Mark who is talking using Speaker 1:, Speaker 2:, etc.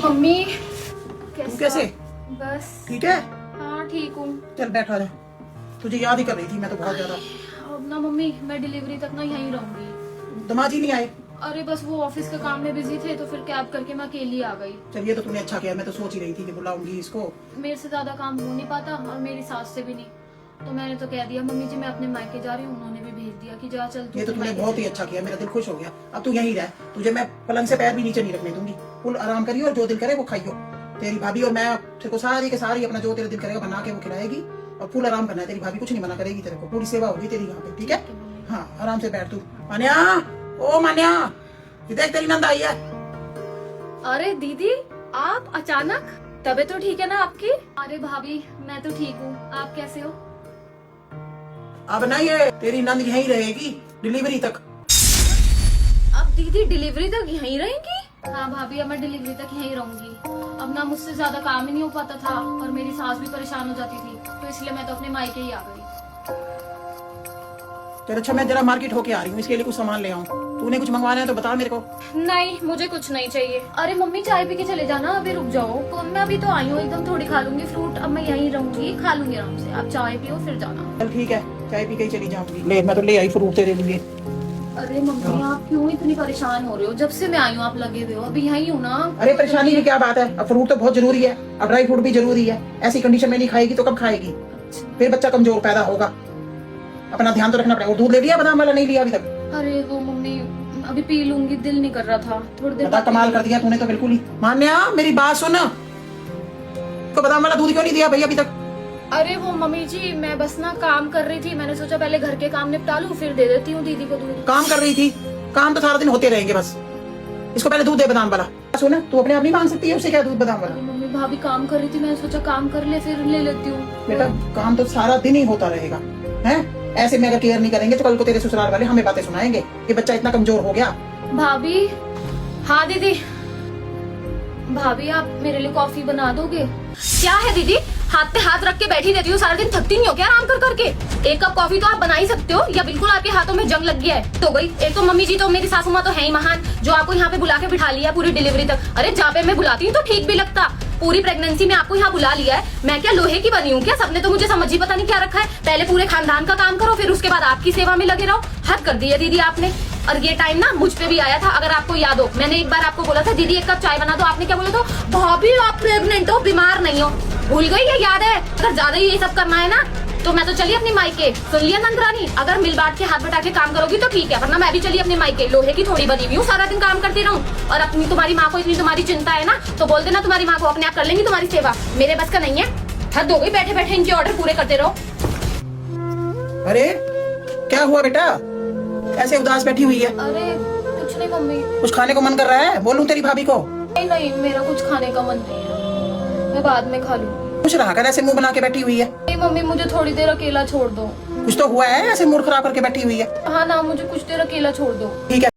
Speaker 1: Mummy
Speaker 2: तू कैसे?
Speaker 1: बस
Speaker 2: ठीक है?
Speaker 1: हाँ ठीक हूँ।
Speaker 2: चल बैठा जा, तुझे याद ही कर रही थी मैं तो बहुत ज्यादा।
Speaker 1: अब ना मम्मी मैं डिलीवरी तक ना यहीं रहूंगी।
Speaker 2: दमाद ही नहीं आए?
Speaker 1: अरे बस वो ऑफिस के काम में बिजी थे तो फिर कैब करके मैं अकेली आ गई।
Speaker 2: चलिए तो तूने अच्छा किया, मैं तो सोच ही रही थी कि बुलाऊंगी इसको।
Speaker 1: मेरे से ज्यादा काम हो नहीं पाता और मेरी सास से भी नहीं, तो मैंने तो कह दिया मम्मी जी मैं अपने मायके जा रही हूँ। उन्होंने भी भेज दिया कि जा चल तू।
Speaker 2: ये तो तूने बहुत ही अच्छा किया, मेरा दिल खुश हो गया। अब तू यहीं रह, तुझे मैं पलंग से पैर भी नीचे नहीं रखने दूंगी। फुल आराम करियो और जो दिल करे वो खाइयो। तेरी भाभी और मैं तेरे को सारी के सारी अपना जो तेरा दिल करेगा बना के वो खिलाएगी और फुल आराम करना है। तेरी भाभी कुछ नहीं मना करेगी तेरे को, पूरी सेवा होगी तेरी यहाँ पे, ठीक है? हाँ आराम से बैठ तू। मान्या, ओ मान्या, देख तेरी नंद आई है।
Speaker 1: अरे दीदी आप अचानक, तबीयत तो ठीक है ना आपकी? अरे भाभी मैं तो ठीक हूँ, आप कैसे हो?
Speaker 2: अब ना ये तेरी नंद यहीं रहेगी डिलीवरी तक।
Speaker 1: अब दीदी डिलीवरी तक यहीं रहेंगी? हाँ भाभी अब मैं डिलीवरी तक यहीं रहूंगी। अब ना मुझसे ज्यादा काम ही नहीं हो पाता था और मेरी सास भी परेशान हो जाती थी, तो इसलिए मैं तो अपने मायके ही आ गई।
Speaker 2: चल अच्छा, मैं जरा मार्केट होके आ रही हूँ, इसके लिए कुछ सामान ले आऊँ। तूने कुछ मंगवाना है तो बता मेरे को।
Speaker 1: नहीं मुझे कुछ नहीं चाहिए। अरे मम्मी चाय पी के चले जाना, अभी रुक जाओ। तो मैं अभी तो आई हूँ, एकदम थोड़ी खा लूंगी फ्रूट। अब मैं यहीं रहूंगी, खा लूंगी आराम से। आप चाय पियो फिर जाना।
Speaker 2: चल ठीक है, चाय पी के ही चली जाऊंगी। ले मैं तो ले आई फ्रूट तेरे लिए।
Speaker 1: अरे मम्मी आप क्यों इतनी परेशान हो रहे हो? जब से मैं आई हूँ आप लगे हुए हो, अभी यहीं हूँ ना।
Speaker 2: अरे परेशानी की क्या बात है, अब फ्रूट तो बहुत जरूरी है, अब ड्राई फ्रूट भी जरूरी है। ऐसी कंडीशन में नहीं खाएगी तो कब खाएगी? फिर बच्चा कमजोर पैदा होगा, अपना ध्यान तो रखना पड़ेगा। और दूध ले लिया बादाम वाला? नहीं लिया अभी तक?
Speaker 1: अरे वो मम्मी अभी पी लूंगी, दिल नहीं कर रहा था। थोड़ी देर
Speaker 2: बता, कमाल कर दिया तूने तो बिल्कुल ही। मान्या मेरी बात सुन, तो बादाम वाला दूध क्यों नहीं दिया भैया अभी तक?
Speaker 1: अरे वो मम्मी जी मैं बस ना काम कर रही थी, मैंने सोचा पहले घर के काम निपटा लूं फिर दे देती हूँ दीदी को दूध।
Speaker 2: काम कर रही थी? काम तो सारा दिन होते रहेंगे बस। इसको पहले दूध दे बादाम वाला। सुन, तू अपने आप नहीं मांग सकती है उससे क्या दूध बादाम वाला?
Speaker 1: अरे मम्मी भाभी काम कर रही थी, मैंने सोचा काम कर ले फिर ले लेती हूँ।
Speaker 2: बेटा काम तो सारा दिन ही होता रहेगा, हैं? ऐसे में अगर केयर नहीं करेंगे तो कल को तेरे ससुराल वाले हमें बातें सुनाएंगे कि बच्चा इतना कमजोर हो गया।
Speaker 1: भाभी, हाँ दीदी। भाभी आप मेरे लिए कॉफी बना दोगे? क्या है दीदी, हाथ पे हाथ रख के बैठी रहती हो सारा दिन, थकती नहीं हो क्या आराम कर करके? एक कप कॉफी तो आप बना ही सकते हो, या बिल्कुल आपके हाथों में जंग लग गया है? तो गई एक तो मम्मी जी, तो मेरी सासू माँ तो है ही महान, जो आपको यहाँ पे बुला के बिठा लिया पूरी डिलीवरी तक। अरे जहाँ पे मैं बुलाती हूँ तो ठीक भी लगता, पूरी प्रेगनेंसी में आपको यहाँ बुला लिया है। मैं क्या लोहे की बनी हूँ क्या? सबने तो मुझे समझ ही पता नहीं क्या रखा है। पहले पूरे खानदान का काम करो, फिर उसके बाद आपकी सेवा में लगे रहो। हद कर दी है दीदी आपने। और ये टाइम ना मुझ पे भी आया था, अगर आपको याद हो। मैंने एक बार आपको बोला था दीदी एक कप चाय बना दो, आपने क्या बोला था? भाभी आप प्रेग्नेंट हो, बीमार नहीं हो। भूल गई है? याद है? अगर ज्यादा ही ये सब करना है ना तो मैं तो चली अपनी मायके। सुन लिया नंदरानी, अगर मिल बांट के हाथ बटा के काम करोगी तो ठीक है, वरना मैं भी चली अपने मायके। लोहे की थोड़ी बनी हुई हूँ, सारा दिन काम करती रहूं। और अपनी तुम्हारी माँ को इतनी तुम्हारी चिंता है ना तो बोल देना तुम्हारी माँ को, अपने आप कर लेंगी तुम्हारी सेवा। मेरे बस का नहीं है। हद हो गई, बैठे बैठे इनके ऑर्डर पूरे करते रहो।
Speaker 2: अरे क्या हुआ बेटा, ऐसे उदास बैठी हुई है?
Speaker 1: अरे कुछ नहीं मम्मी।
Speaker 2: कुछ खाने को मन कर रहा है? बोलूं तेरी भाभी को?
Speaker 1: नहीं नहीं मेरा कुछ खाने का मन नहीं है, मैं बाद में खा लूँ।
Speaker 2: कुछ रहा कर, ऐसे मुंह बना के बैठी हुई है।
Speaker 1: नहीं मम्मी मुझे थोड़ी देर अकेला छोड़ दो।
Speaker 2: कुछ तो हुआ है, ऐसे मूड खराब करके बैठी हुई है।
Speaker 1: हाँ ना, मुझे कुछ देर अकेला छोड़ दो।
Speaker 2: ठीक है।